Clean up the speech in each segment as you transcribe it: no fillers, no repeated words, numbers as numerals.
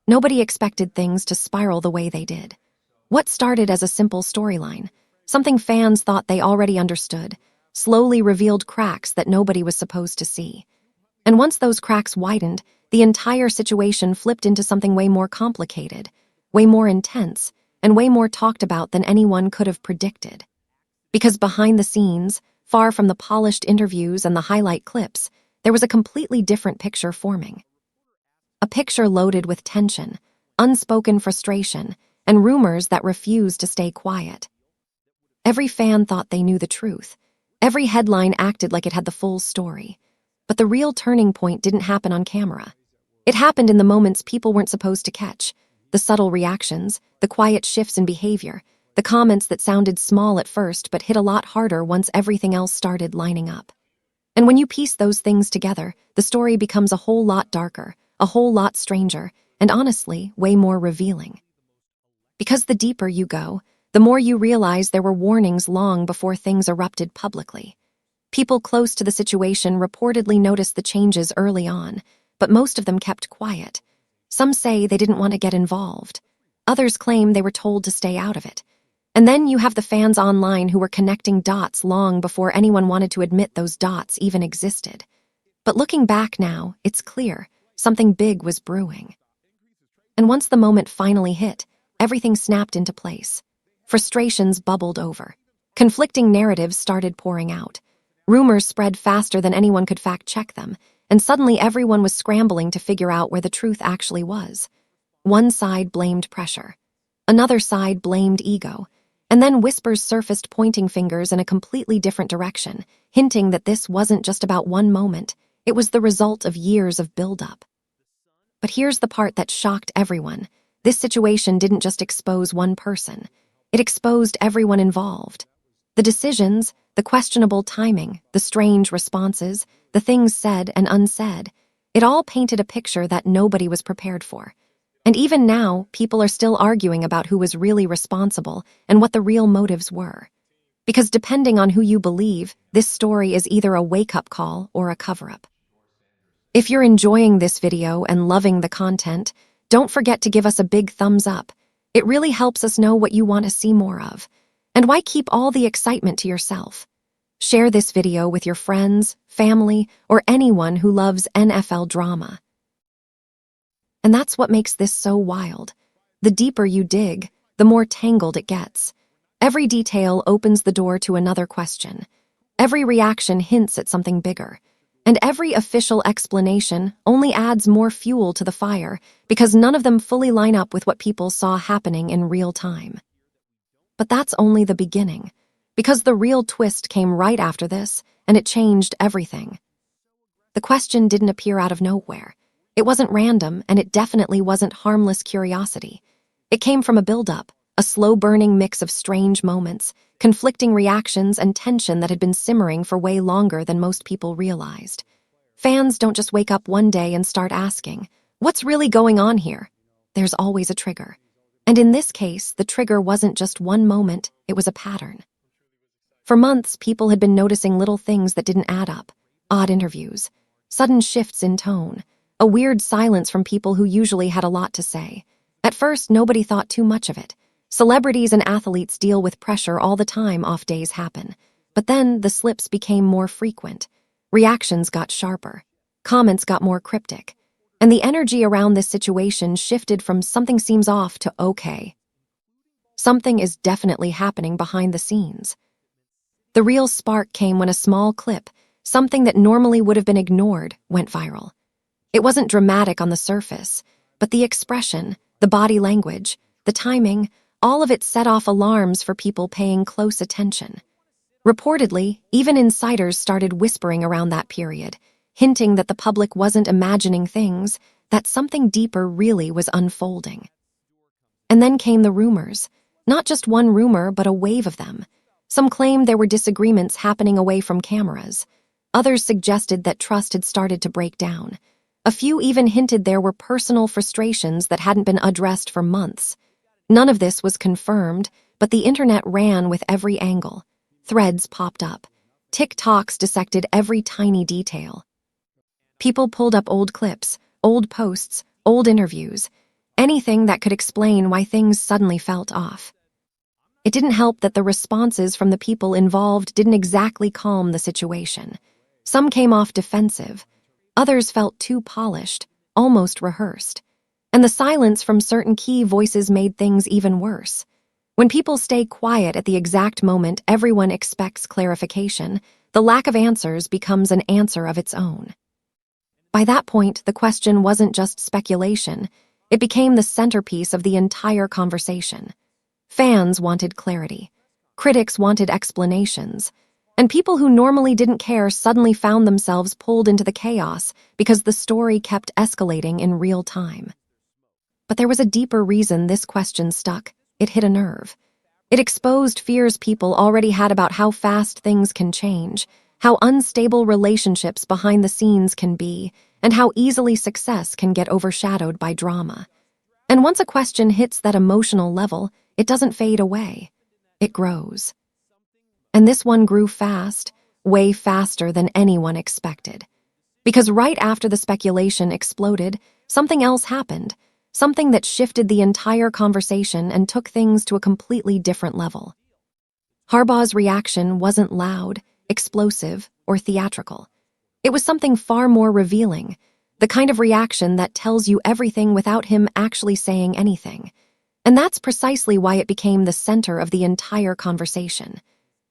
Nobody expected things to spiral the way they did. What started as a simple storyline, something fans thought they already understood, slowly revealed cracks that nobody was supposed to see. And once those cracks widened, the entire situation flipped into something way more complicated, way more intense, and way more talked about than anyone could have predicted. Because behind the scenes, far from the polished interviews and the highlight clips, there was a completely different picture forming. A picture loaded with tension, unspoken frustration, and rumors that refused to stay quiet. Every fan thought they knew the truth. Every headline acted like it had the full story. But the real turning point didn't happen on camera. It happened in the moments people weren't supposed to catch, the subtle reactions, the quiet shifts in behavior, the comments that sounded small at first but hit a lot harder once everything else started lining up. And when you piece those things together, the story becomes a whole lot darker, a whole lot stranger, and honestly, way more revealing. Because the deeper you go, the more you realize there were warnings long before things erupted publicly. People close to the situation reportedly noticed the changes early on, but most of them kept quiet. Some say they didn't want to get involved. Others claim they were told to stay out of it. And then you have the fans online who were connecting dots long before anyone wanted to admit those dots even existed. But looking back now, it's clear something big was brewing. And once the moment finally hit, everything snapped into place. Frustrations bubbled over. Conflicting narratives started pouring out. Rumors spread faster than anyone could fact-check them, and suddenly everyone was scrambling to figure out where the truth actually was. One side blamed pressure. Another side blamed ego. And then whispers surfaced pointing fingers in a completely different direction, hinting that this wasn't just about one moment, it was the result of years of buildup. But here's the part that shocked everyone. This situation didn't just expose one person. It exposed everyone involved. The decisions, the questionable timing, the strange responses, the things said and unsaid, it all painted a picture that nobody was prepared for. And even now, people are still arguing about who was really responsible and what the real motives were. Because depending on who you believe, this story is either a wake-up call or a cover-up. If you're enjoying this video and loving the content, don't forget to give us a big thumbs up. It really helps us know what you want to see more of. And why keep all the excitement to yourself? Share this video with your friends, family, or anyone who loves NFL drama. And that's what makes this so wild. The deeper you dig, the more tangled it gets. Every detail opens the door to another question. Every reaction hints at something bigger. And every official explanation only adds more fuel to the fire because none of them fully line up with what people saw happening in real time. But that's only the beginning, because the real twist came right after this, and it changed everything. The question didn't appear out of nowhere. It wasn't random, and it definitely wasn't harmless curiosity. It came from a build-up, a slow-burning mix of strange moments, conflicting reactions, and tension that had been simmering for way longer than most people realized. Fans don't just wake up one day and start asking, "What's really going on here?" There's always a trigger. And in this case, the trigger wasn't just one moment, it was a pattern. For months, people had been noticing little things that didn't add up. Odd interviews, sudden shifts in tone, a weird silence from people who usually had a lot to say. At first, nobody thought too much of it. Celebrities and athletes deal with pressure all the time, off days happen. But then the slips became more frequent. Reactions got sharper. Comments got more cryptic. And the energy around this situation shifted from something seems off to okay. Something is definitely happening behind the scenes. The real spark came when a small clip, something that normally would have been ignored, went viral. It wasn't dramatic on the surface, but the expression, the body language, the timing, all of it set off alarms for people paying close attention. Reportedly, even insiders started whispering around that period, hinting that the public wasn't imagining things, that something deeper really was unfolding. And then came the rumors. Not just one rumor, but a wave of them. Some claimed there were disagreements happening away from cameras. Others suggested that trust had started to break down. A few even hinted there were personal frustrations that hadn't been addressed for months. None of this was confirmed, but the internet ran with every angle. Threads popped up. TikToks dissected every tiny detail. People pulled up old clips, old posts, old interviews. anything that could explain why things suddenly felt off. It didn't help that the responses from the people involved didn't exactly calm the situation. Some came off defensive. Others felt too polished, almost rehearsed. And the silence from certain key voices made things even worse. When people stay quiet at the exact moment everyone expects clarification, the lack of answers becomes an answer of its own. By that point, the question wasn't just speculation. It became the centerpiece of the entire conversation. Fans wanted clarity. Critics wanted explanations. And people who normally didn't care suddenly found themselves pulled into the chaos because the story kept escalating in real time. But there was a deeper reason this question stuck. It hit a nerve. It exposed fears people already had about how fast things can change, how unstable relationships behind the scenes can be, and how easily success can get overshadowed by drama. And once a question hits that emotional level, it doesn't fade away. It grows. And this one grew fast, way faster than anyone expected. Because right after the speculation exploded, something else happened, something that shifted the entire conversation and took things to a completely different level. Harbaugh's reaction wasn't loud, explosive, or theatrical. It was something far more revealing, the kind of reaction that tells you everything without him actually saying anything. And that's precisely why it became the center of the entire conversation.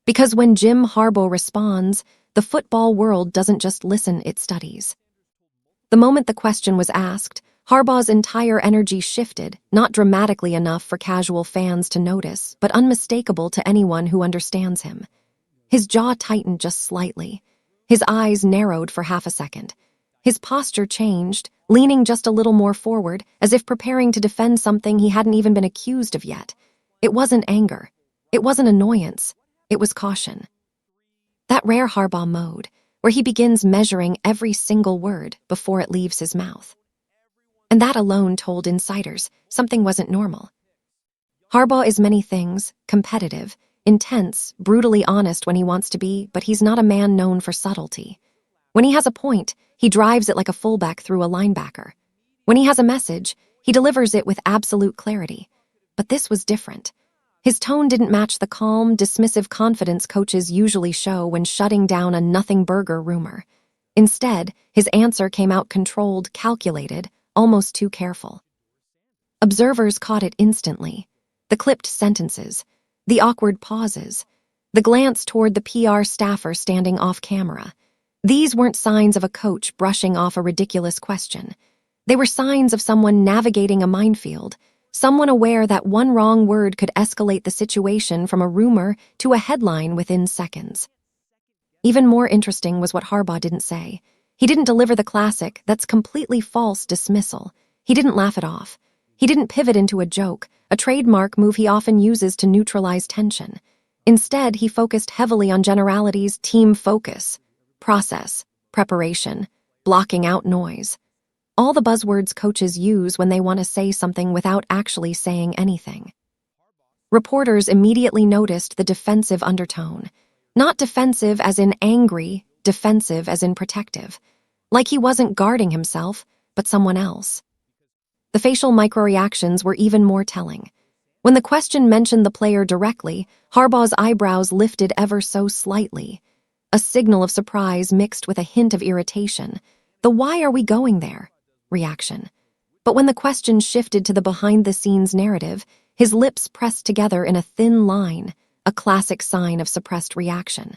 Because when Jim Harbaugh responds, the football world doesn't just listen, it studies. The moment the question was asked, Harbaugh's entire energy shifted, not dramatically enough for casual fans to notice, but unmistakable to anyone who understands him. His jaw tightened just slightly. His eyes narrowed for half a second. His posture changed, leaning just a little more forward, as if preparing to defend something he hadn't even been accused of yet. It wasn't anger. It wasn't annoyance. It was caution. That rare Harbaugh mode, where he begins measuring every single word before it leaves his mouth. And that alone told insiders something wasn't normal. Harbaugh is many things: competitive, intense, brutally honest when he wants to be, but he's not a man known for subtlety. When he has a point, he drives it like a fullback through a linebacker. When he has a message, he delivers it with absolute clarity. But this was different. His tone didn't match the calm, dismissive confidence coaches usually show when shutting down a nothing burger rumor. Instead, his answer came out controlled, calculated, almost too careful. Observers caught it instantly. The clipped sentences, the awkward pauses, the glance toward the PR staffer standing off camera. These weren't signs of a coach brushing off a ridiculous question. They were signs of someone navigating a minefield, someone aware that one wrong word could escalate the situation from a rumor to a headline within seconds. Even more interesting was what Harbaugh didn't say. He didn't deliver the classic, "That's completely false" dismissal. He didn't laugh it off. He didn't pivot into a joke, a trademark move he often uses to neutralize tension. Instead, he focused heavily on generalities: team focus, process, preparation, blocking out noise. All the buzzwords coaches use when they want to say something without actually saying anything. Reporters immediately noticed the defensive undertone. Not defensive as in angry, defensive as in protective. Like he wasn't guarding himself, but someone else. The facial microreactions were even more telling. When the question mentioned the player directly, Harbaugh's eyebrows lifted ever so slightly, a signal of surprise mixed with a hint of irritation. The "why are we going there?" reaction. But when the question shifted to the behind-the-scenes narrative, his lips pressed together in a thin line, a classic sign of suppressed reaction.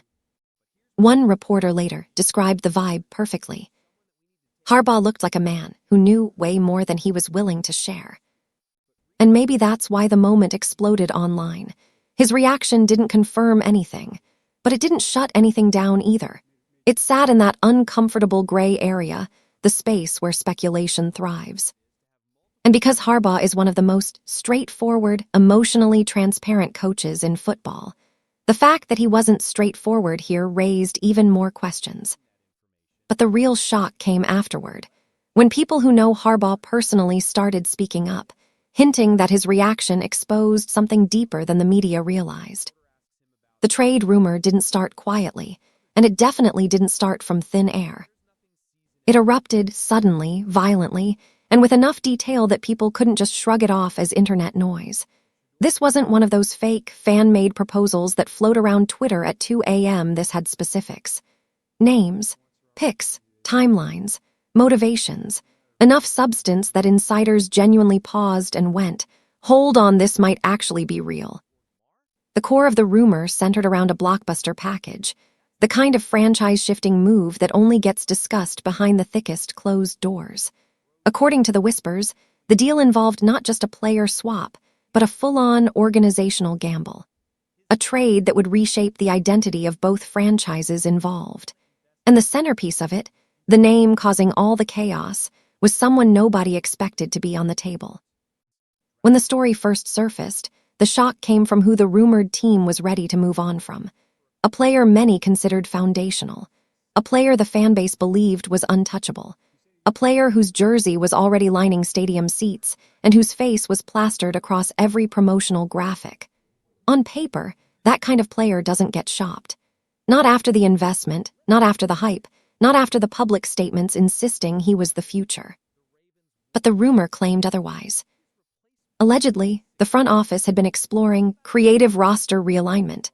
One reporter later described the vibe perfectly. Harbaugh looked like a man who knew way more than he was willing to share. And maybe that's why the moment exploded online. His reaction didn't confirm anything, but it didn't shut anything down either. It sat in that uncomfortable gray area, the space where speculation thrives. And because Harbaugh is one of the most straightforward, emotionally transparent coaches in football, the fact that he wasn't straightforward here raised even more questions. But the real shock came afterward, when people who know Harbaugh personally started speaking up, hinting that his reaction exposed something deeper than the media realized. The trade rumor didn't start quietly, and it definitely didn't start from thin air. It erupted suddenly, violently, and with enough detail that people couldn't just shrug it off as internet noise. This wasn't one of those fake, fan-made proposals that float around Twitter at 2 a.m. This had specifics. Names, pics, timelines, motivations, enough substance that insiders genuinely paused and went, "Hold on, this might actually be real." The core of the rumor centered around a blockbuster package, the kind of franchise-shifting move that only gets discussed behind the thickest closed doors. According to the whispers, the deal involved not just a player swap, but a full-on organizational gamble. A trade that would reshape the identity of both franchises involved. And the centerpiece of it, the name causing all the chaos, was someone nobody expected to be on the table. When the story first surfaced, the shock came from who the rumored team was ready to move on from. A player many considered foundational. A player the fanbase believed was untouchable. A player whose jersey was already lining stadium seats and whose face was plastered across every promotional graphic. On paper, that kind of player doesn't get shopped. Not after the investment, not after the hype, not after the public statements insisting he was the future. But the rumor claimed otherwise. Allegedly, the front office had been exploring creative roster realignment,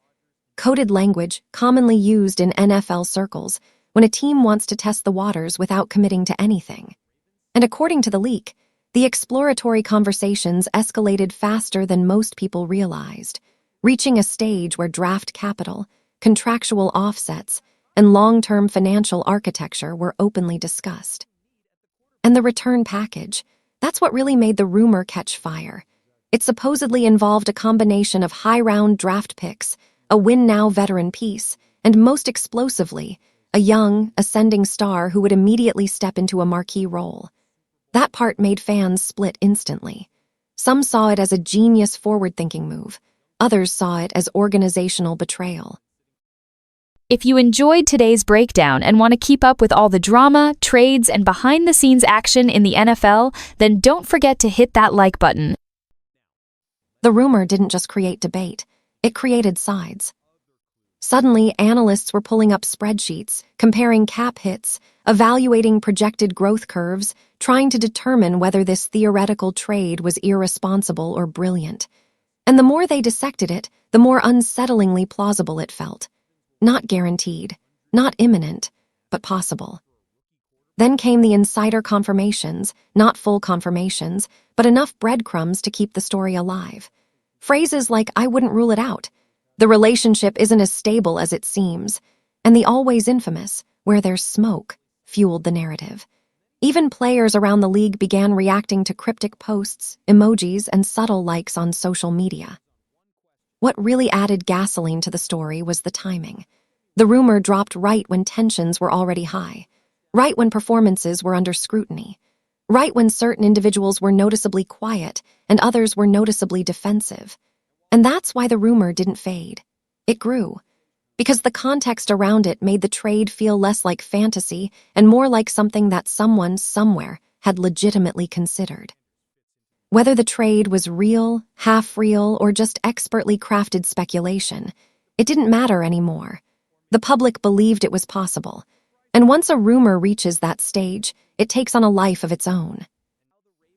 coded language commonly used in NFL circles when a team wants to test the waters without committing to anything. And according to the leak, the exploratory conversations escalated faster than most people realized, reaching a stage where draft capital, contractual offsets, and long-term financial architecture were openly discussed. And the return package, that's what really made the rumor catch fire. It supposedly involved a combination of high-round draft picks, a win-now veteran piece, and most explosively, a young, ascending star who would immediately step into a marquee role. That part made fans split instantly. Some saw it as a genius forward-thinking move. Others saw it as organizational betrayal. If you enjoyed today's breakdown and want to keep up with all the drama, trades, and behind-the-scenes action in the NFL, then don't forget to hit that like button. The rumor didn't just create debate, it created sides. Suddenly, analysts were pulling up spreadsheets, comparing cap hits, evaluating projected growth curves, trying to determine whether this theoretical trade was irresponsible or brilliant. And the more they dissected it, the more unsettlingly plausible it felt. Not guaranteed, not imminent, but possible. Then came the insider confirmations, not full confirmations, but enough breadcrumbs to keep the story alive. Phrases like, "I wouldn't rule it out," "the relationship isn't as stable as it seems," and the always infamous, "where there's smoke," fueled the narrative. Even players around the league began reacting to cryptic posts, emojis, and subtle likes on social media. What really added gasoline to the story was the timing. The rumor dropped right when tensions were already high, right when performances were under scrutiny, right when certain individuals were noticeably quiet and others were noticeably defensive. And that's why the rumor didn't fade. It grew, because the context around it made the trade feel less like fantasy and more like something that someone somewhere had legitimately considered. Whether the trade was real, half-real, or just expertly crafted speculation, it didn't matter anymore. The public believed it was possible, and once a rumor reaches that stage, it takes on a life of its own.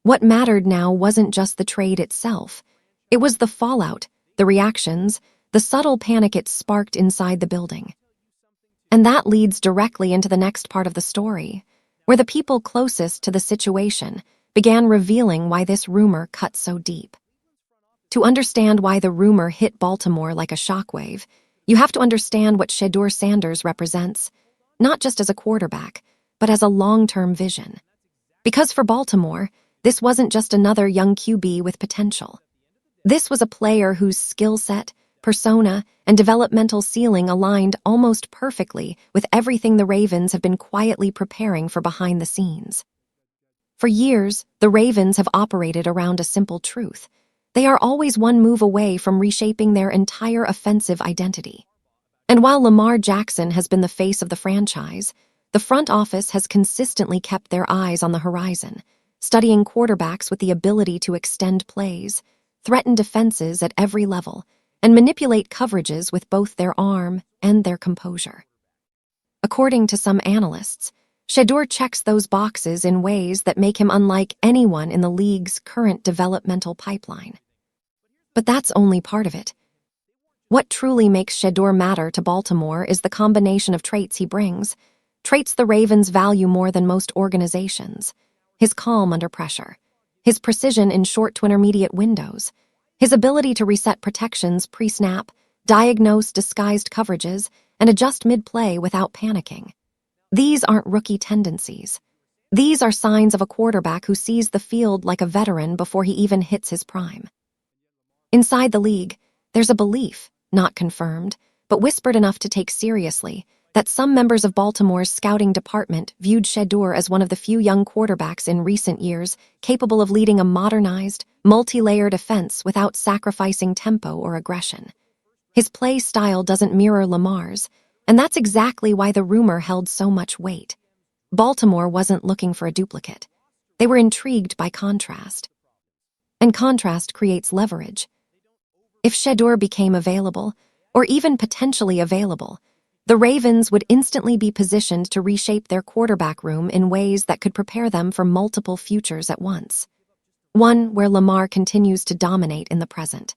What mattered now wasn't just the trade itself. It was the fallout, the reactions, the subtle panic it sparked inside the building. And that leads directly into the next part of the story, where the people closest to the situation began revealing why this rumor cut so deep. To understand why the rumor hit Baltimore like a shockwave, you have to understand what Shedeur Sanders represents, not just as a quarterback, but as a long-term vision. Because for Baltimore, this wasn't just another young QB with potential. This was a player whose skill set, persona, and developmental ceiling aligned almost perfectly with everything the Ravens have been quietly preparing for behind the scenes. For years, the Ravens have operated around a simple truth. They are always one move away from reshaping their entire offensive identity. And while Lamar Jackson has been the face of the franchise, the front office has consistently kept their eyes on the horizon, studying quarterbacks with the ability to extend plays, threaten defenses at every level, and manipulate coverages with both their arm and their composure. According to some analysts, Shedeur checks those boxes in ways that make him unlike anyone in the league's current developmental pipeline. But that's only part of it. What truly makes Shedeur matter to Baltimore is the combination of traits he brings, traits the Ravens value more than most organizations: his calm under pressure, his precision in short to intermediate windows, his ability to reset protections pre-snap, diagnose disguised coverages, and adjust mid-play without panicking. These aren't rookie tendencies. These are signs of a quarterback who sees the field like a veteran before he even hits his prime. Inside the league, there's a belief, not confirmed, but whispered enough to take seriously, that some members of Baltimore's scouting department viewed Shedeur as one of the few young quarterbacks in recent years capable of leading a modernized, multi-layered offense without sacrificing tempo or aggression. His play style doesn't mirror Lamar's, and that's exactly why the rumor held so much weight. Baltimore wasn't looking for a duplicate. They were intrigued by contrast. And contrast creates leverage. If Shedeur became available, or even potentially available, the Ravens would instantly be positioned to reshape their quarterback room in ways that could prepare them for multiple futures at once. One where Lamar continues to dominate in the present,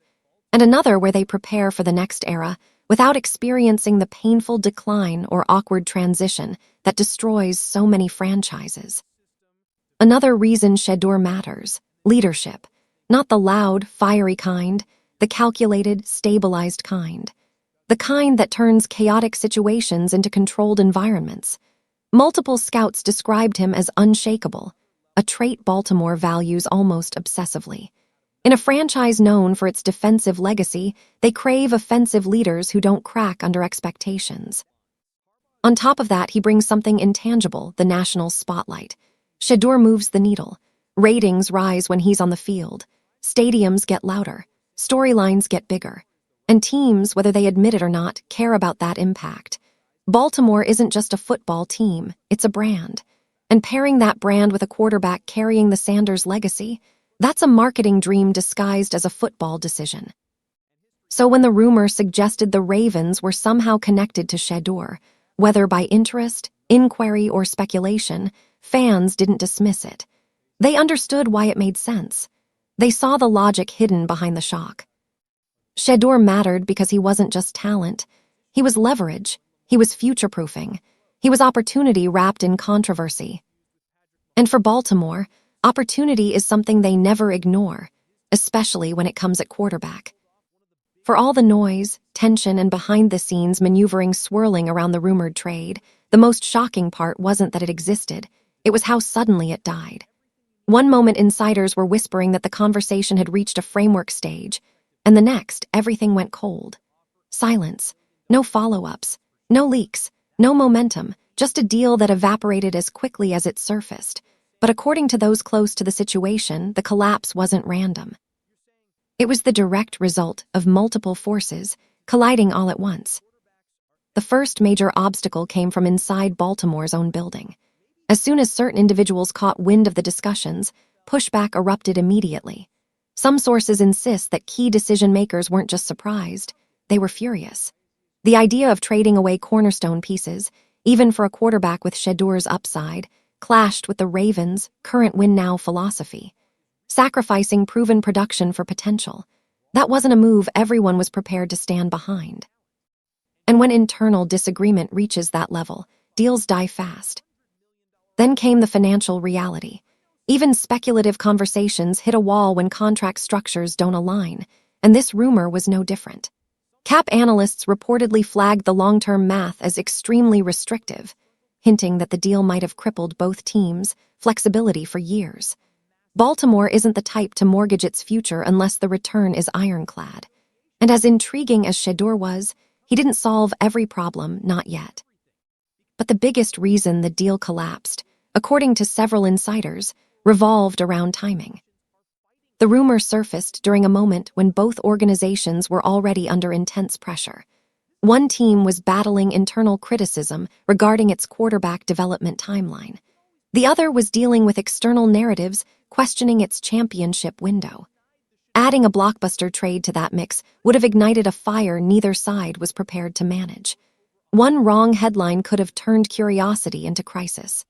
and another where they prepare for the next era without experiencing the painful decline or awkward transition that destroys so many franchises. Another reason Shedeur matters: leadership. Not the loud, fiery kind, the calculated, stabilized kind. The kind that turns chaotic situations into controlled environments. Multiple scouts described him as unshakable, a trait Baltimore values almost obsessively. In a franchise known for its defensive legacy, they crave offensive leaders who don't crack under expectations. On top of that, he brings something intangible: the national spotlight. Shedeur moves the needle. Ratings rise when he's on the field. Stadiums get louder. Storylines get bigger. And teams, whether they admit it or not, care about that impact. Baltimore isn't just a football team, it's a brand. And pairing that brand with a quarterback carrying the Sanders legacy, that's a marketing dream disguised as a football decision. So when the rumor suggested the Ravens were somehow connected to Shedeur, whether by interest, inquiry, or speculation, fans didn't dismiss it. They understood why it made sense. They saw the logic hidden behind the shock. Shedeur mattered because he wasn't just talent. He was leverage. He was future-proofing. He was opportunity wrapped in controversy. And for Baltimore, opportunity is something they never ignore, especially when it comes at quarterback. For all the noise, tension, and behind-the-scenes maneuvering swirling around the rumored trade, the most shocking part wasn't that it existed, it was how suddenly it died. One moment insiders were whispering that the conversation had reached a framework stage, and the next, everything went cold. Silence, no follow-ups, no leaks, no momentum, just a deal that evaporated as quickly as it surfaced. But according to those close to the situation, the collapse wasn't random. It was the direct result of multiple forces colliding all at once. The first major obstacle came from inside Baltimore's own building. As soon as certain individuals caught wind of the discussions, pushback erupted immediately. Some sources insist that key decision-makers weren't just surprised, they were furious. The idea of trading away cornerstone pieces, even for a quarterback with Shedeur's upside, clashed with the Ravens' current win-now philosophy. Sacrificing proven production for potential. That wasn't a move everyone was prepared to stand behind. And when internal disagreement reaches that level, deals die fast. Then came the financial reality. Even speculative conversations hit a wall when contract structures don't align, and this rumor was no different. Cap analysts reportedly flagged the long-term math as extremely restrictive, hinting that the deal might have crippled both teams' flexibility for years. Baltimore isn't the type to mortgage its future unless the return is ironclad. And as intriguing as Shedeur was, he didn't solve every problem, not yet. But the biggest reason the deal collapsed, according to several insiders, revolved around timing. The rumor surfaced during a moment when both organizations were already under intense pressure. One team was battling internal criticism regarding its quarterback development timeline. The other was dealing with external narratives questioning its championship window. Adding a blockbuster trade to that mix would have ignited a fire neither side was prepared to manage. One wrong headline could have turned curiosity into crisis.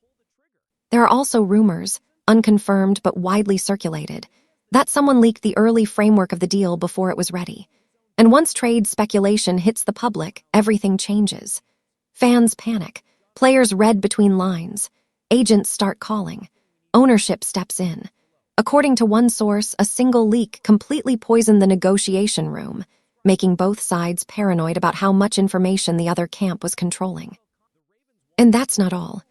There are also rumors, unconfirmed but widely circulated, that someone leaked the early framework of the deal before it was ready. And once trade speculation hits the public, everything changes. Fans panic, players read between lines, agents start calling, ownership steps in. According to one source, a single leak completely poisoned the negotiation room, making both sides paranoid about how much information the other camp was controlling. And that's not all.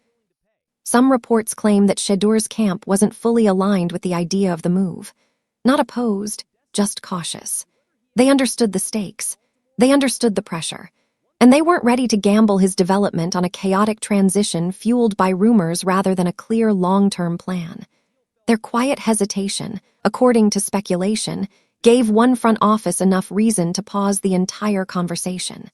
Some reports claim that Shedeur's camp wasn't fully aligned with the idea of the move. Not opposed, just cautious. They understood the stakes. They understood the pressure. And they weren't ready to gamble his development on a chaotic transition fueled by rumors rather than a clear long-term plan. Their quiet hesitation, according to speculation, gave one front office enough reason to pause the entire conversation.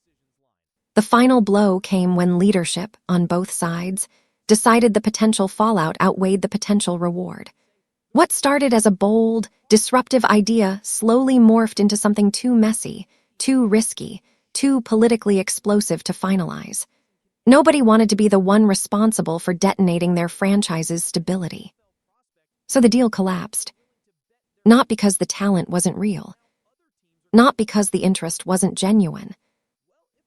The final blow came when leadership, on both sides, decided the potential fallout outweighed the potential reward. What started as a bold, disruptive idea slowly morphed into something too messy, too risky, too politically explosive to finalize. Nobody wanted to be the one responsible for detonating their franchise's stability. So the deal collapsed. Not because the talent wasn't real. Not because the interest wasn't genuine.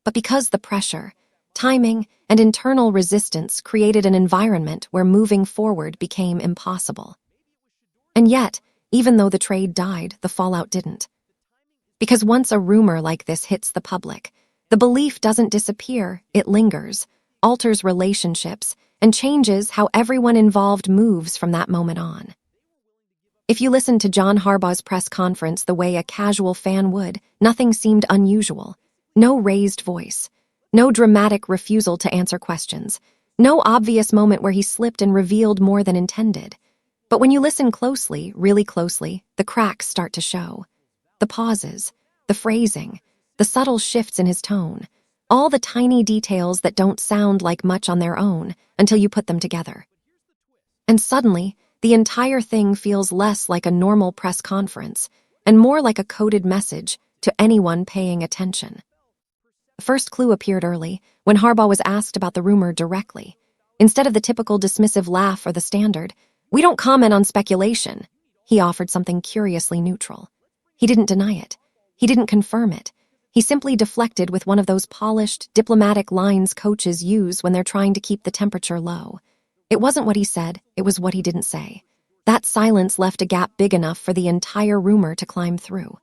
But because the pressure, timing, and internal resistance created an environment where moving forward became impossible. And yet, even though the trade died, the fallout didn't. Because once a rumor like this hits the public, the belief doesn't disappear, it lingers, alters relationships, and changes how everyone involved moves from that moment on. If you listened to John Harbaugh's press conference the way a casual fan would, nothing seemed unusual. No raised voice. No dramatic refusal to answer questions. No obvious moment where he slipped and revealed more than intended. But when you listen closely, really closely, the cracks start to show. The pauses, the phrasing, the subtle shifts in his tone, all the tiny details that don't sound like much on their own until you put them together. And suddenly, the entire thing feels less like a normal press conference and more like a coded message to anyone paying attention. The first clue appeared early, when Harbaugh was asked about the rumor directly. Instead of the typical dismissive laugh or the standard, "We don't comment on speculation," he offered something curiously neutral. He didn't deny it. He didn't confirm it. He simply deflected with one of those polished, diplomatic lines coaches use when they're trying to keep the temperature low. It wasn't what he said, it was what he didn't say. That silence left a gap big enough for the entire rumor to climb through.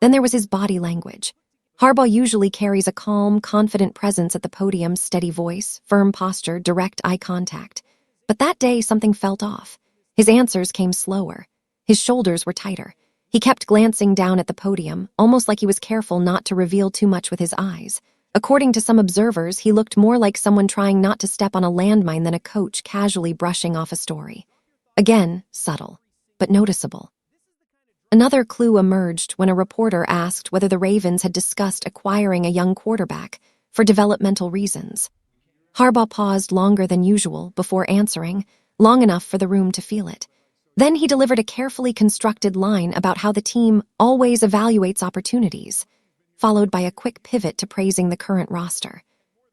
Then there was his body language. Harbaugh usually carries a calm, confident presence at the podium, steady voice, firm posture, direct eye contact. But that day, something felt off. His answers came slower. His shoulders were tighter. He kept glancing down at the podium, almost like he was careful not to reveal too much with his eyes. According to some observers, he looked more like someone trying not to step on a landmine than a coach casually brushing off a story. Again, subtle, but noticeable. Another clue emerged when a reporter asked whether the Ravens had discussed acquiring a young quarterback for developmental reasons. Harbaugh paused longer than usual before answering, long enough for the room to feel it. Then he delivered a carefully constructed line about how the team always evaluates opportunities, followed by a quick pivot to praising the current roster.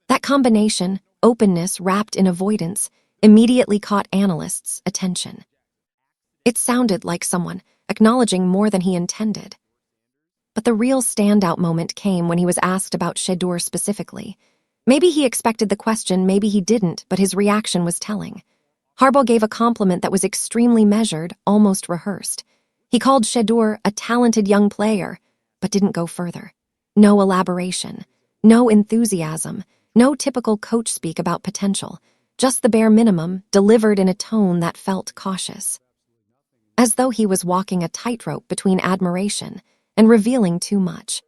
That combination, openness wrapped in avoidance, immediately caught analysts' attention. It sounded like someone acknowledging more than he intended. But the real standout moment came when he was asked about Shedeur specifically. Maybe he expected the question, maybe he didn't, but his reaction was telling. Harbaugh gave a compliment that was extremely measured, almost rehearsed. He called Shedeur a talented young player, but didn't go further. No elaboration, no enthusiasm, no typical coach speak about potential, just the bare minimum, delivered in a tone that felt cautious. As though he was walking a tightrope between admiration and revealing too much.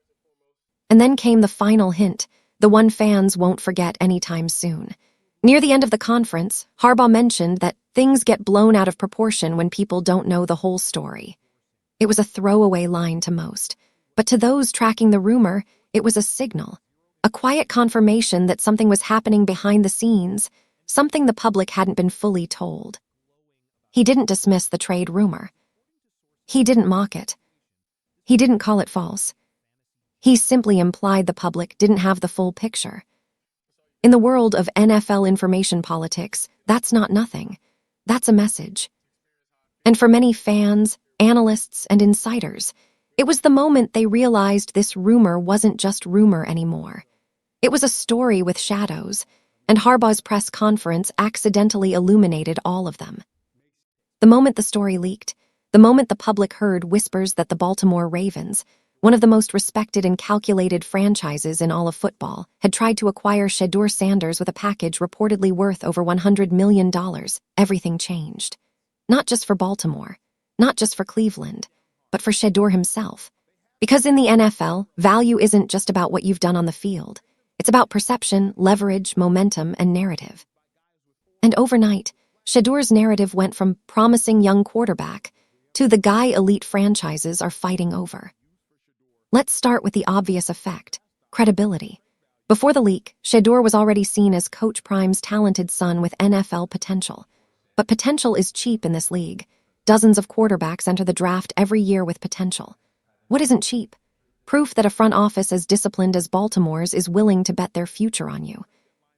And then came the final hint, the one fans won't forget anytime soon. Near the end of the conference, Harbaugh mentioned that things get blown out of proportion when people don't know the whole story. It was a throwaway line to most, but to those tracking the rumor, it was a signal, a quiet confirmation that something was happening behind the scenes, something the public hadn't been fully told. He didn't dismiss the trade rumor. He didn't mock it. He didn't call it false. He simply implied the public didn't have the full picture. In the world of NFL information politics, That's not nothing. That's a message. And for many fans, analysts, and insiders, it was the moment they realized this rumor wasn't just rumor anymore. It was a story with shadows, and Harbaugh's press conference accidentally illuminated all of them. The moment the story leaked, the moment the public heard whispers that the Baltimore Ravens, one of the most respected and calculated franchises in all of football, had tried to acquire Shedeur Sanders with a package reportedly worth over $100 million, everything changed. Not just for Baltimore, not just for Cleveland, but for Shedeur himself. Because in the NFL, value isn't just about what you've done on the field. It's about perception, leverage, momentum, and narrative. And overnight, Shedeur's narrative went from promising young quarterback to the guy elite franchises are fighting over. Let's start with the obvious effect, credibility. Before the leak, Shedeur was already seen as Coach Prime's talented son with NFL potential. But potential is cheap in this league. Dozens of quarterbacks enter the draft every year with potential. What isn't cheap? Proof that a front office as disciplined as Baltimore's is willing to bet their future on you.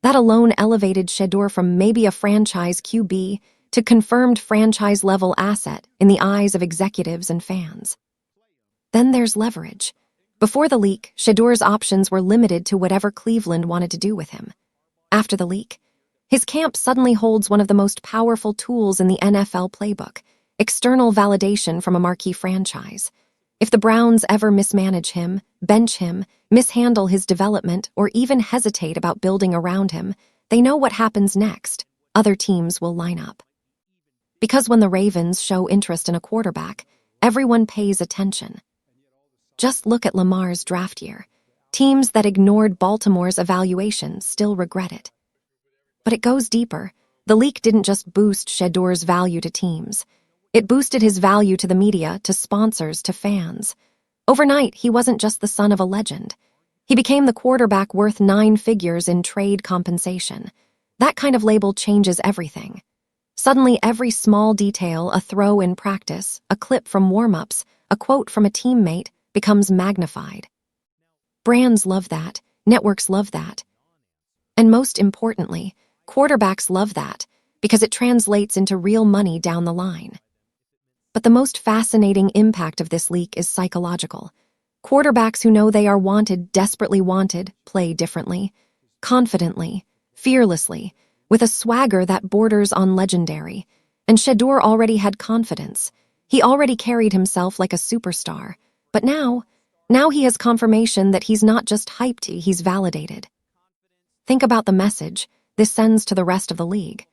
That alone elevated Shedeur from maybe a franchise QB to confirmed franchise-level asset in the eyes of executives and fans. Then there's leverage. Before the leak, Shedeur's options were limited to whatever Cleveland wanted to do with him. After the leak, his camp suddenly holds one of the most powerful tools in the NFL playbook, external validation from a marquee franchise. If the Browns ever mismanage him, bench him, mishandle his development, or even hesitate about building around him, they know what happens next. Other teams will line up. Because when the Ravens show interest in a quarterback, everyone pays attention. Just look at Lamar's draft year. Teams that ignored Baltimore's evaluation still regret it. But it goes deeper. The leak didn't just boost Shedeur's value to teams. It boosted his value to the media, to sponsors, to fans. Overnight, he wasn't just the son of a legend. He became the quarterback worth 9 figures in trade compensation. That kind of label changes everything. Suddenly, every small detail, a throw in practice, a clip from warm-ups, a quote from a teammate, becomes magnified. Brands love that. Networks love that. And most importantly, quarterbacks love that because it translates into real money down the line. But the most fascinating impact of this leak is psychological. Quarterbacks who know they are wanted, desperately wanted, play differently, confidently, fearlessly, with a swagger that borders on legendary. And Shedeur already had confidence. He already carried himself like a superstar. But now he has confirmation that he's not just hyped, he's validated. Think about the message this sends to the rest of the league.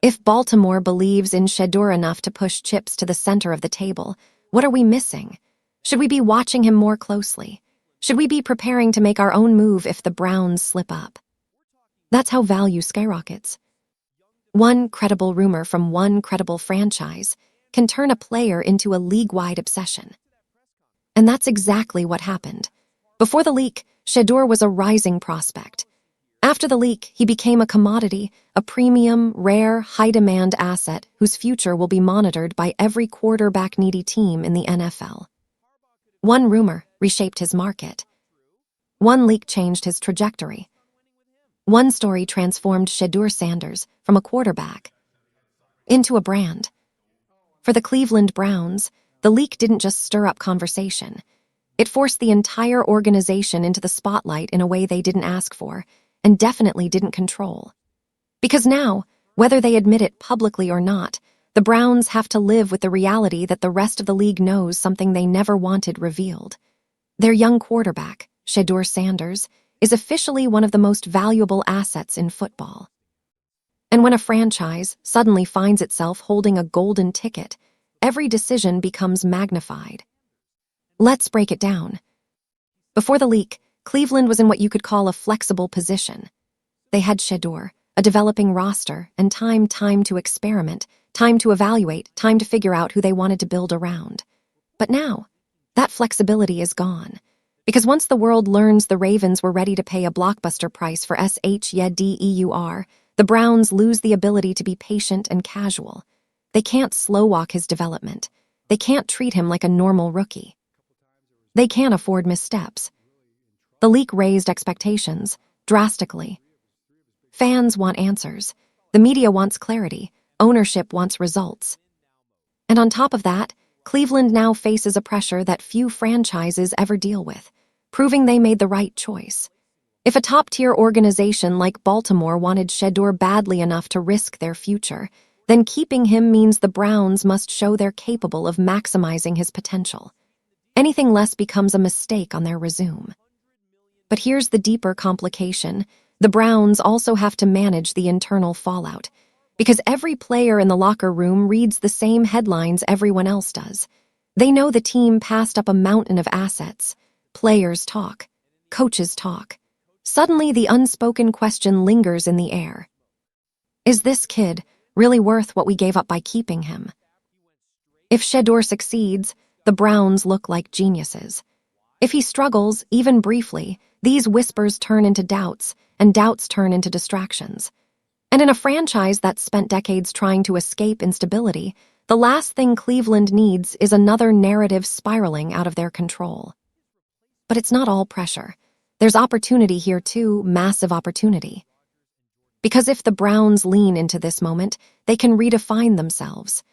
If Baltimore believes in Shedeur enough to push chips to the center of the table, what are we missing? Should we be watching him more closely? Should we be preparing to make our own move if the Browns slip up? That's how value skyrockets. One credible rumor from one credible franchise can turn a player into a league-wide obsession. And that's exactly what happened. Before the leak, Shedeur was a rising prospect. After the leak, he became a commodity, a premium, rare, high-demand asset whose future will be monitored by every quarterback-needy team in the NFL. One rumor reshaped his market. One leak changed his trajectory. One story transformed Shedeur Sanders from a quarterback into a brand. For the Cleveland Browns, the leak didn't just stir up conversation. It forced the entire organization into the spotlight in a way they didn't ask for, and definitely didn't control. Because now, whether they admit it publicly or not, the Browns have to live with the reality that the rest of the league knows something they never wanted revealed. Their young quarterback, Shedeur Sanders, is officially one of the most valuable assets in football. And when a franchise suddenly finds itself holding a golden ticket, every decision becomes magnified. Let's break it down. Before the leak, Cleveland was in what you could call a flexible position. They had Shedeur, a developing roster, and time to experiment, time to evaluate, time to figure out who they wanted to build around. But now, that flexibility is gone. Because once the world learns the Ravens were ready to pay a blockbuster price for Shedeur, the Browns lose the ability to be patient and casual. They can't slow-walk his development. They can't treat him like a normal rookie. They can't afford missteps. The leak raised expectations, drastically. Fans want answers. The media wants clarity. Ownership wants results. And on top of that, Cleveland now faces a pressure that few franchises ever deal with, proving they made the right choice. If a top-tier organization like Baltimore wanted Shedeur badly enough to risk their future, then keeping him means the Browns must show they're capable of maximizing his potential. Anything less becomes a mistake on their resume. But here's the deeper complication. The Browns also have to manage the internal fallout, because every player in the locker room reads the same headlines everyone else does. They know the team passed up a mountain of assets. Players talk. Coaches talk. Suddenly, the unspoken question lingers in the air. Is this kid really worth what we gave up by keeping him? If Shedeur succeeds, the Browns look like geniuses. If he struggles, even briefly, these whispers turn into doubts, and doubts turn into distractions. And in a franchise that's spent decades trying to escape instability, the last thing Cleveland needs is another narrative spiraling out of their control. But it's not all pressure. There's opportunity here too, massive opportunity. Because if the Browns lean into this moment, they can redefine themselves.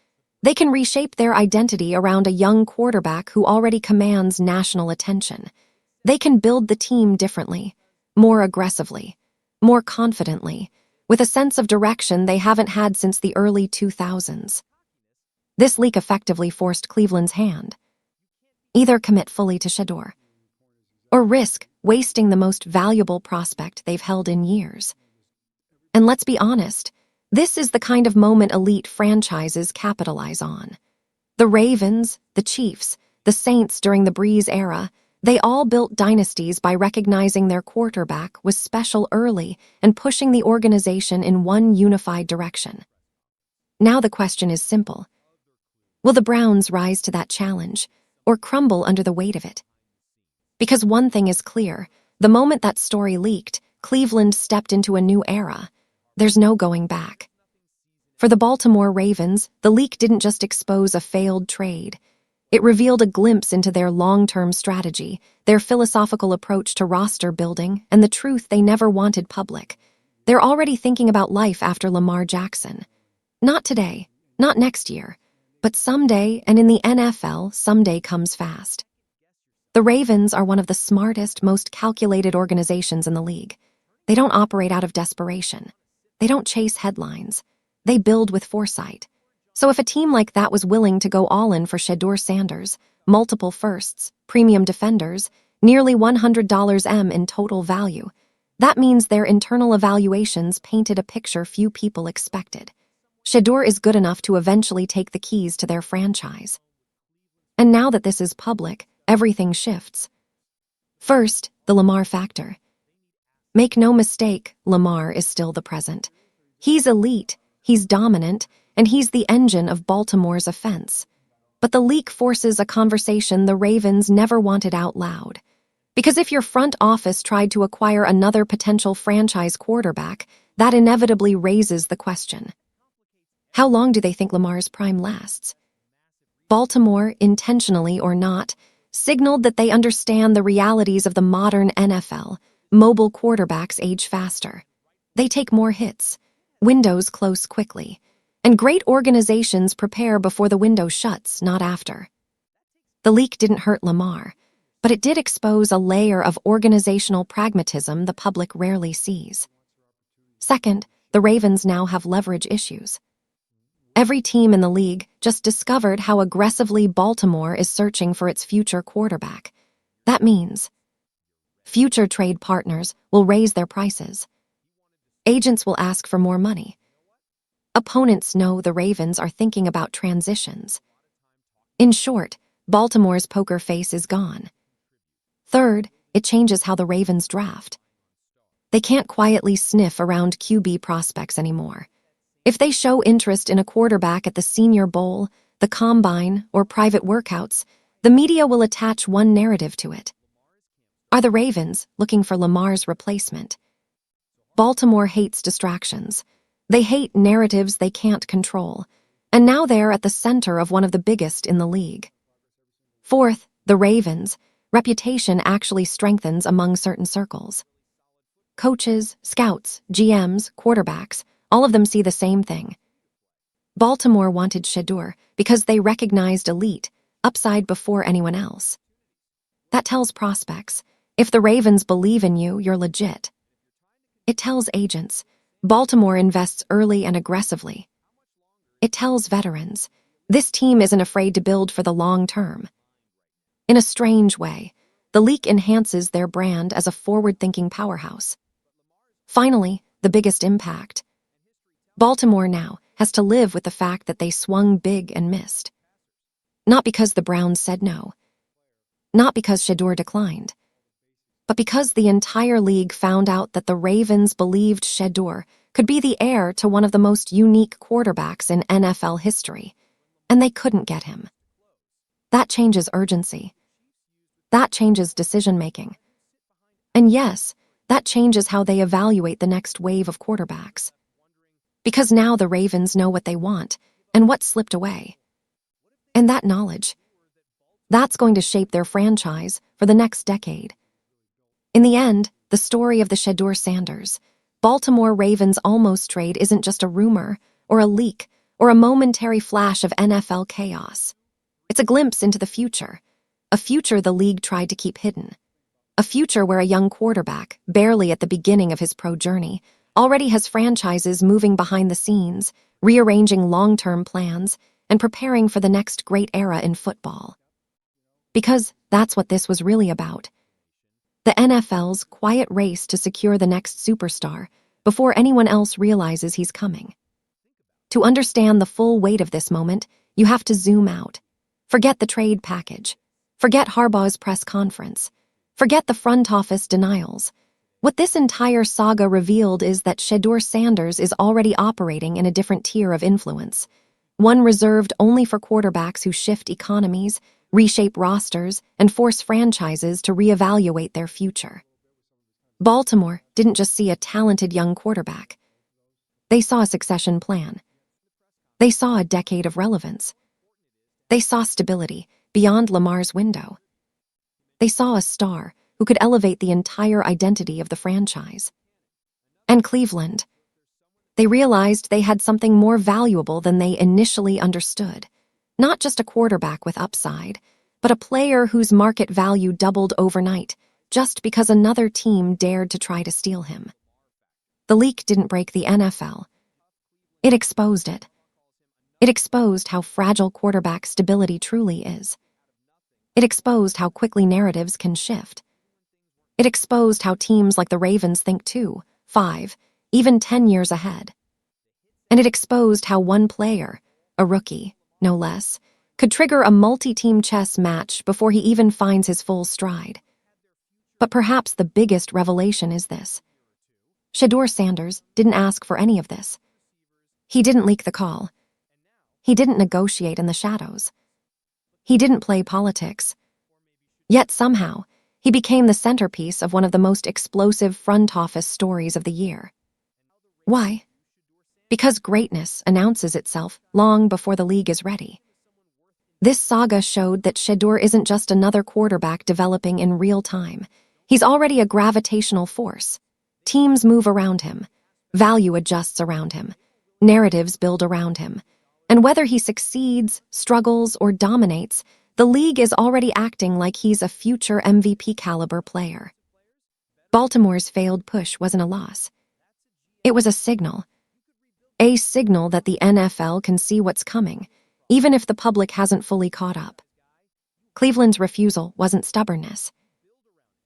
They can reshape their identity around a young quarterback who already commands national attention. They can build the team differently, more aggressively, more confidently, with a sense of direction they haven't had since the early 2000s. This leak effectively forced Cleveland's hand. Either commit fully to Shedeur, or risk wasting the most valuable prospect they've held in years. And let's be honest, this is the kind of moment elite franchises capitalize on. The Ravens, the Chiefs, the Saints during the Breeze era, they all built dynasties by recognizing their quarterback was special early and pushing the organization in one unified direction. Now the question is simple. Will the Browns rise to that challenge, or crumble under the weight of it? Because one thing is clear, the moment that story leaked, Cleveland stepped into a new era. There's no going back. For the Baltimore Ravens, the leak didn't just expose a failed trade. It revealed a glimpse into their long-term strategy, their philosophical approach to roster building, and the truth they never wanted public. They're already thinking about life after Lamar Jackson. Not today, not next year, but someday, and in the NFL, someday comes fast. The Ravens are one of the smartest, most calculated organizations in the league. They don't operate out of desperation. They don't chase headlines. They build with foresight. So if a team like that was willing to go all in for Shedeur Sanders, multiple firsts, premium defenders, nearly $100 M in total value, that means their internal evaluations painted a picture few people expected. Shedeur is good enough to eventually take the keys to their franchise. And now that this is public, everything shifts. First, the Lamar factor. Make no mistake, Lamar is still the present. He's elite, he's dominant, and he's the engine of Baltimore's offense. But the leak forces a conversation the Ravens never wanted out loud. Because if your front office tried to acquire another potential franchise quarterback, that inevitably raises the question. How long do they think Lamar's prime lasts? Baltimore, intentionally or not, signaled that they understand the realities of the modern NFL. Mobile quarterbacks age faster. They take more hits. Windows close quickly. And great organizations prepare before the window shuts, not after. The leak didn't hurt Lamar, but it did expose a layer of organizational pragmatism the public rarely sees. Second, the Ravens now have leverage issues. Every team in the league just discovered how aggressively Baltimore is searching for its future quarterback. That means future trade partners will raise their prices. Agents will ask for more money. Opponents know the Ravens are thinking about transitions. In short, Baltimore's poker face is gone. Third, it changes how the Ravens draft. They can't quietly sniff around QB prospects anymore. If they show interest in a quarterback at the Senior Bowl, the Combine, or private workouts, the media will attach one narrative to it. Are the Ravens looking for Lamar's replacement? Baltimore hates distractions. They hate narratives they can't control, and now they're at the center of one of the biggest in the league. Fourth, the Ravens' reputation actually strengthens among certain circles. Coaches, scouts, GMs, quarterbacks, All of them see the same thing. Baltimore wanted Shedeur because they recognized elite, upside before anyone else. That tells prospects, if the Ravens believe in you, you're legit. It tells agents, Baltimore invests early and aggressively. It tells veterans, this team isn't afraid to build for the long term. In a strange way, the leak enhances their brand as a forward-thinking powerhouse. Finally, the biggest impact. Baltimore now has to live with the fact that they swung big and missed. Not because the Browns said no. Not because Shedeur declined. But because the entire league found out that the Ravens believed Shedeur could be the heir to one of the most unique quarterbacks in NFL history, and they couldn't get him. That changes urgency. That changes decision-making. And yes, that changes how they evaluate the next wave of quarterbacks. Because now the Ravens know what they want and what slipped away. And that knowledge, that's going to shape their franchise for the next decade. In the end, the story of the Shedeur Sanders, Baltimore Ravens almost trade isn't just a rumor or a leak or a momentary flash of NFL chaos. It's a glimpse into the future, a future the league tried to keep hidden. A future where a young quarterback, barely at the beginning of his pro journey, already has franchises moving behind the scenes, rearranging long-term plans, and preparing for the next great era in football. Because that's what this was really about. The NFL's quiet race to secure the next superstar before anyone else realizes he's coming. To understand the full weight of this moment, you have to zoom out. Forget the trade package. Forget Harbaugh's press conference. Forget the front office denials. What this entire saga revealed is that Shedeur Sanders is already operating in a different tier of influence, one reserved only for quarterbacks who shift economies, reshape rosters, and force franchises to reevaluate their future. Baltimore didn't just see a talented young quarterback. They saw a succession plan. They saw a decade of relevance. They saw stability beyond Lamar's window. They saw a star who could elevate the entire identity of the franchise. And Cleveland. They realized they had something more valuable than they initially understood. Not just a quarterback with upside, but a player whose market value doubled overnight just because another team dared to try to steal him. The leak didn't break the NFL. It exposed it. It exposed how fragile quarterback stability truly is. It exposed how quickly narratives can shift. It exposed how teams like the Ravens think 2, 5, even 10 years ahead. And it exposed how one player, a rookie, no less, could trigger a multi-team chess match before he even finds his full stride. But perhaps the biggest revelation is this. Shedeur Sanders didn't ask for any of this. He didn't leak the call. He didn't negotiate in the shadows. He didn't play politics. Yet somehow, he became the centerpiece of one of the most explosive front office stories of the year. Why? Because greatness announces itself long before the league is ready. This saga showed that Shedeur isn't just another quarterback developing in real time. He's already a gravitational force. Teams move around him. Value adjusts around him. Narratives build around him. And whether he succeeds, struggles, or dominates, the league is already acting like he's a future MVP-caliber player. Baltimore's failed push wasn't a loss. It was a signal. A signal that the NFL can see what's coming, even if the public hasn't fully caught up. Cleveland's refusal wasn't stubbornness.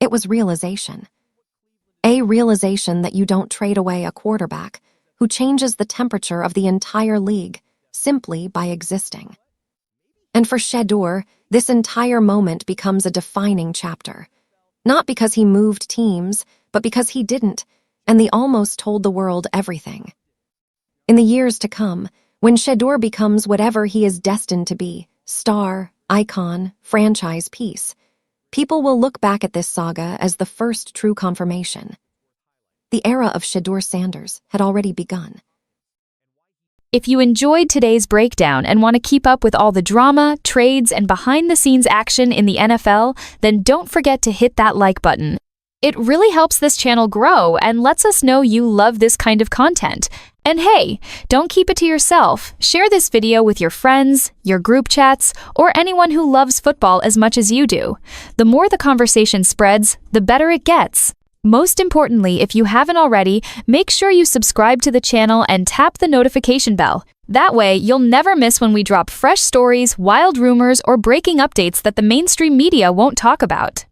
It was realization. A realization that you don't trade away a quarterback who changes the temperature of the entire league simply by existing. And for Shedeur, this entire moment becomes a defining chapter. Not because he moved teams, but because he didn't, and they almost told the world everything. In the years to come, when Shedeur becomes whatever he is destined to be, star, icon, franchise piece, people will look back at this saga as the first true confirmation. The era of Shedeur Sanders had already begun. If you enjoyed today's breakdown and want to keep up with all the drama, trades, and behind-the-scenes action in the NFL, then don't forget to hit that like button. It really helps this channel grow and lets us know you love this kind of content. And hey, don't keep it to yourself. Share this video with your friends, your group chats, or anyone who loves football as much as you do. The more the conversation spreads, the better it gets. Most importantly, if you haven't already, make sure you subscribe to the channel and tap the notification bell. That way, you'll never miss when we drop fresh stories, wild rumors, or breaking updates that the mainstream media won't talk about.